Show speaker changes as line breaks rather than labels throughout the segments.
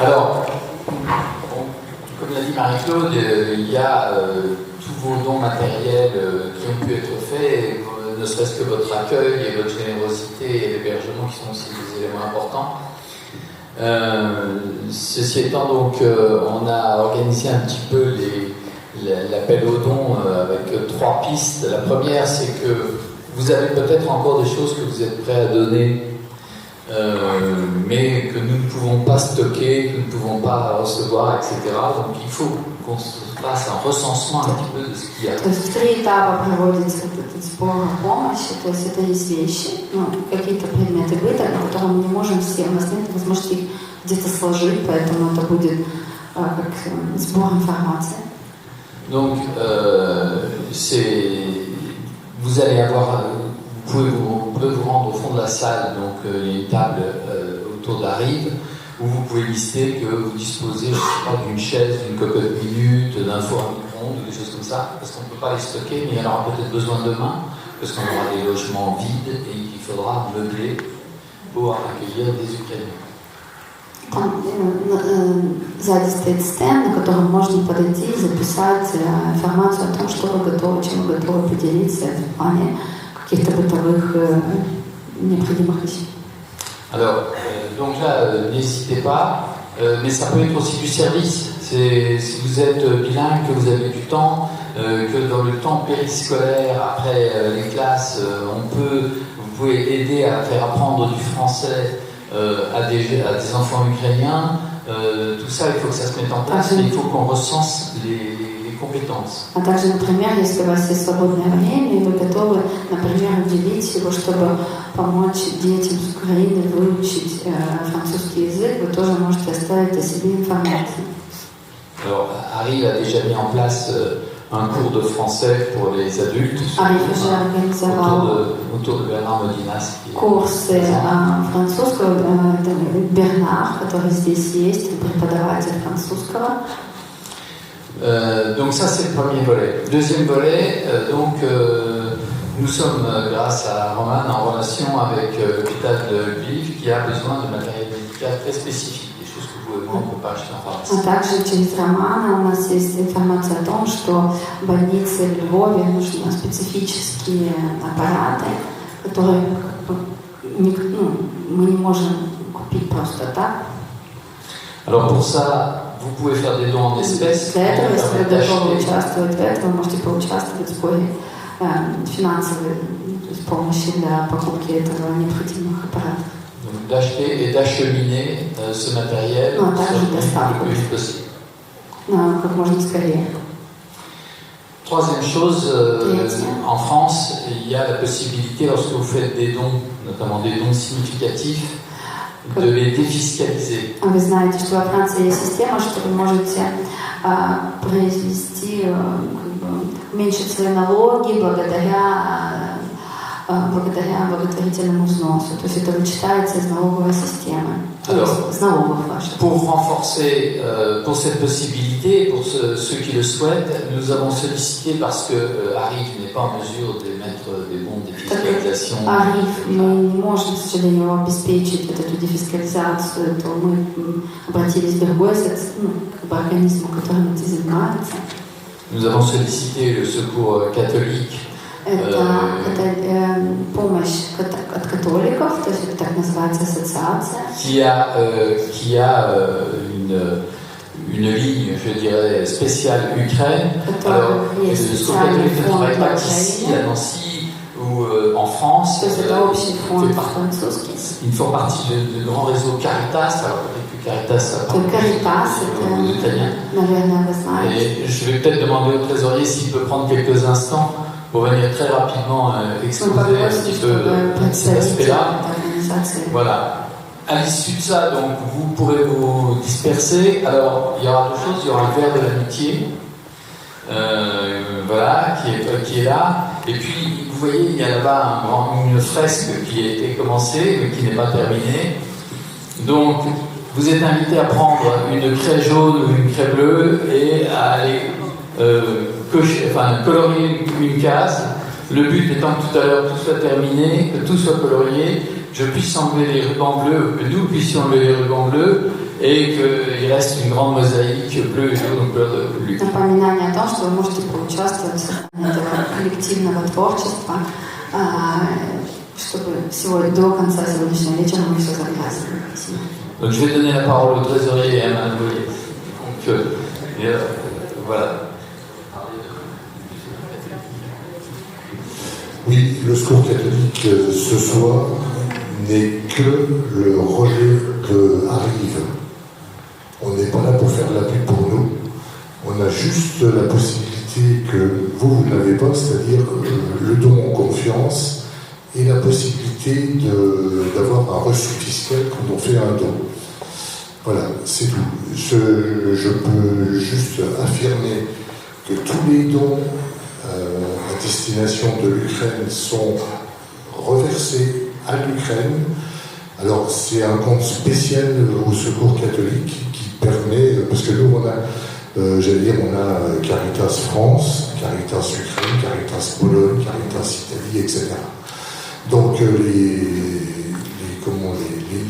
Alors, comme l'a dit Marie-Claude, il y a tous vos dons matériels qui ont pu être faits, ne serait-ce que votre accueil et votre générosité et l'hébergement qui sont aussi des éléments importants. Ceci étant, donc, on a organisé un petit peu l'appel aux dons avec 3 pistes. La première, c'est que vous avez peut-être encore des choses que vous êtes prêts à donner, mais que nous ne pouvons pas stocker, que nous ne pouvons pas recevoir, etc. Donc il faut qu'on fasse un recensement un petit peu de ce qu'il y a.
То есть в 3 этапа проводится этот сбор помощи, то есть это есть вещи, какие-то предметы быта, которые мы не можем все, у нас нет возможности их где-то сложить, поэтому это будет как сбор информации.
Donc vous allez avoir, vous pouvez vous rendre au fond de la salle, donc il y a une table autour de la rive, où vous pouvez lister que vous disposez, je ne sais pas, d'une chaise, d'une cocotte minute, d'un four à micro-ondes, des choses comme ça, parce qu'on ne peut pas les stocker, mais il y en aura peut-être besoin demain, parce qu'on aura des logements vides et qu'il faudra meubler pour accueillir des Ukrainiens.
Там сзади стоит стенд, на котором можно подойти и записать информацию о том, что вы готовы, чем вы готовы поделиться в плане каких-то бытовых необходимых вещей.
Alors, donc là, n'hésitez pas, mais ça peut être aussi du service. Si vous êtes bilingue, que vous avez du temps, que dans le temps périscolaire, après les classes, vous pouvez aider à faire apprendre du français à des enfants ukrainiens. Tout ça, il faut que ça se mette en place, mais il faut qu'on recense les compétences.
А также, например, если у вас есть свободное время, и вы готовы, например, уделить его, чтобы помочь детям с Украины выучить французский язык, вы тоже можете оставить о себе информацию.
Alors, Harry a déjà mis en place un cours de français pour les adultes autour de Bernard Modinas.
Курсы французского, Бернар, который здесь есть, преподаватель французского.
Donc ça c'est le premier volet. Deuxième volet, nous sommes grâce à Roman en relation avec l'hôpital de Lviv qui a besoin de matériel médical très spécifique, des choses que vous et moi on ne peut pas acheter en pharmacie.
А также через Романа у нас есть информация о том, что в больнице в Львове нужны специфические аппараты, которые мы не можем купить просто так.
Alors pour ça, vous pouvez faire des dons en espèces.
Для этого, если вы готовы участвовать в этом, вы можете поучаствовать в сборе финансовой помощи для покупки этого необходимых аппаратов.
Donc d'acheter et d'acheminer ce matériel le plus vite possible.
Как можно скорее.
Troisième chose, en France, il y a la possibilité, lorsque vous faites des dons, notamment des dons significatifs, de les défiscaliser.
Вы знаете, что во Франции есть система, что вы можете произвести, уменьшить свои налоги благодаря благотворительному взносу. То есть это вычитается из налоговой системы. Из налогов ваших.
Pour renforcer, pour cette possibilité, pour ceux qui le souhaitent, nous avons sollicité, parce que Arif n'est pas en mesure de mettre des bons de défiscalisation.
Ариф, мы не можем, к сожалению, обеспечить эту дефискализацию, то мы обратились в другой организм, который этим занимается.
Nous avons sollicité le secours catholique.
Это помощь от католиков, то есть это так называется ассоциация.
Qui a une ligne, je dirais, spéciale Ukraine. Alors, le secours catholique ne travaille pas ici, à Nancy ou en France. Ils font partie du grand réseau Caritas. Alors peut-être que Caritas, ça parle aux Italiens. Et je vais peut-être demander au trésorier s'il peut prendre quelques instants pour venir très rapidement exposer un petit peu cet aspect-là. Voilà. À l'issue de ça, donc, vous pourrez vous disperser. Alors, il y aura 2 choses. Il y aura le verre de l'amitié, voilà, qui est là. Et puis, vous voyez, il y a là-bas une fresque qui a été commencée, mais qui n'est pas terminée. Donc, vous êtes invité à prendre une craie jaune ou une craie bleue et à aller colorier une case. Le but étant que tout à l'heure tout soit terminé, que tout soit colorié, je puisse enlever les rubans bleus, que nous puissions enlever les rubans bleus, et qu'il reste une grande mosaïque bleue et jaune au cœur de lui.
Напоминание о том, что вы можете поучаствовать в создании этого коллективного творчества, чтобы сегодня, до конца сегодняшнего вечера мы все закрасили.
Donc je vais donner la parole au trésorier et à Madame Boyer. Donc voilà.
Oui, le secours catholique ce soir n'est que le relais de Arrive. On n'est pas là pour faire de la pub pour nous. On a juste la possibilité que vous n'avez pas, c'est-à-dire le don en confiance et la possibilité d'avoir un reçu fiscal quand on fait un don. Voilà, c'est tout. Je peux juste affirmer que tous les dons à destination de l'Ukraine sont reversés à l'Ukraine. Alors c'est un compte spécial au Secours catholique qui permet, parce que nous on a, on a Caritas France, Caritas Ukraine, Caritas Pologne, Caritas Italie, etc. Donc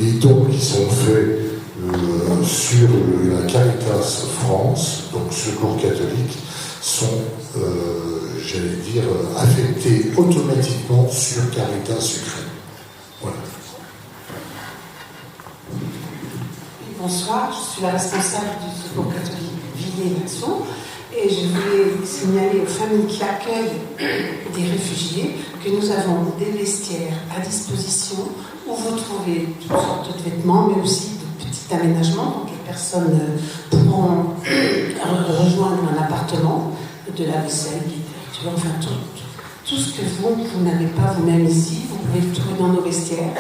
les dons qui sont faits sur la Caritas France, donc Secours catholique, sont, affectés automatiquement sur Caritas Ukraine. Voilà.
Bonsoir, je suis la responsable du Secours catholique Villers-Nation et je voulais signaler aux familles qui accueillent des réfugiés que nous avons des vestiaires à disposition où vous trouvez toutes sortes de vêtements, mais aussi de petits aménagements. Donc les personnes pourront rejoindre un appartement, de la vaisselle, littérature, enfin tout ce que vous n'avez pas vous-même ici, vous pouvez le trouver dans nos vestiaires.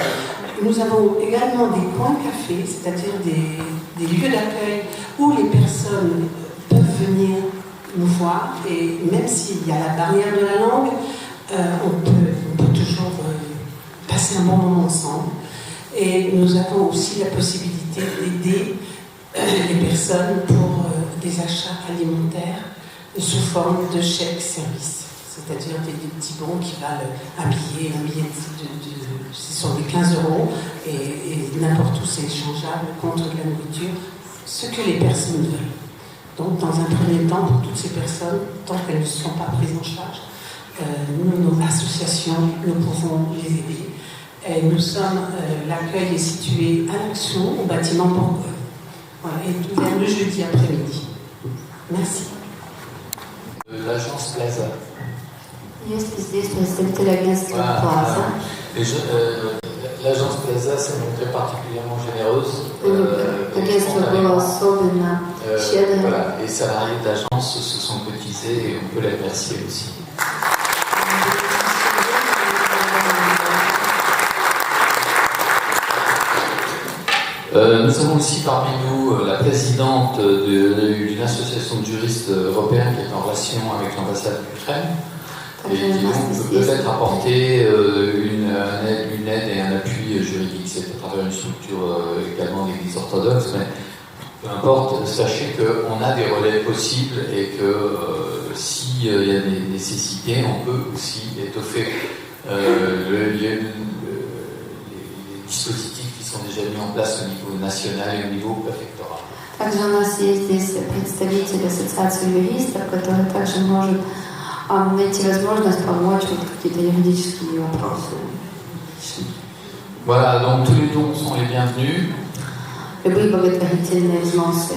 Nous avons également des coins cafés, c'est-à-dire des lieux d'accueil où les personnes peuvent venir nous voir et même s'il y a la barrière de la langue, on peut toujours passer un bon moment ensemble. Et nous avons aussi la possibilité d'aider les personnes pour des achats alimentaires sous forme de chèques services, c'est-à-dire des petits bons qui valent un billet ce sont des 15 € et n'importe où c'est échangeable contre de la nourriture, ce que les personnes veulent. Donc dans un premier temps, pour toutes ces personnes, tant qu'elles ne sont pas prises en charge, nous, nos associations, nous pouvons les aider. Et nous sommes, l'accueil est situé à l'Action, au bâtiment Bourgogne. Voilà, et ouvert le jeudi après-midi. Merci.
L'agence Plaza.
Есть ли здесь представитель агентства Plaza?
L'agence Plaza s'est montrée particulièrement généreuse.
Агентство было особенно щедрым.
Voilà, les salariés de l'agence se sont cotisés et on peut les remercier aussi. Nous avons aussi parmi nous la présidente d'une association de juristes européens qui est en relation avec l'ambassade d'Ukraine et qui donc peut peut-être apporter une aide et un appui juridique. C'est à travers une structure également d'église orthodoxe, mais peu importe, sachez qu'on a des relais possibles et que s'il y a des nécessités, on peut aussi étoffer les dispositifs qui sont déjà mis en place au niveau national et au niveau préfectoral.
Также у нас есть здесь представитель ассоциации юристов, который также может найти возможность помочь в какие-то юридические вопросы.
Voilà, donc tous les dons sont les bienvenus.
Любые благотворительные взносы.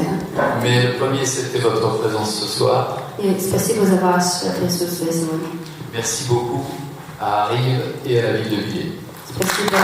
Mais le premier, c'était votre présence ce soir.
И спасибо за ваше присутствие сегодня.
Merci beaucoup à Arrive et à la ville de Villers.
Спасибо.